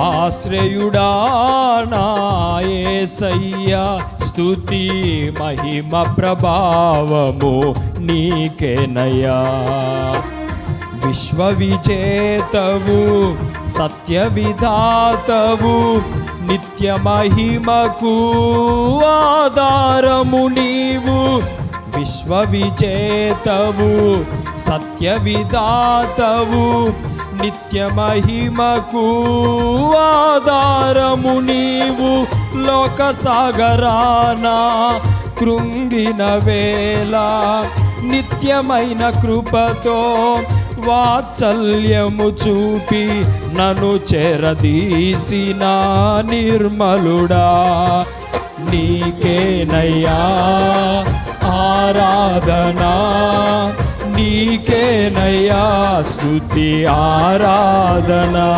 ఆశ్రయుడా నా యేసయ్యా, స్తుతి మహిమ ప్రభావము నీకేనయ్యా. విశ్వవిజేతవు సత్య విధాతవు, నిత్య మహిమకు ఆధారము నీవు. విశ్వవిజేతవు సత్య విధాతవు, నిత్య మహిమకు ఆధారము నీవు. లోక సాగరాన కృంగిన వేళ నిత్యమైన కృపతో వాత్సల్యము చూపి నన్ను చెరదీసిన నిర్మలుడా, నీకేనయ్యా ఆరాధనా, నీకేనయ్యా స్తుతి ఆరాధనా.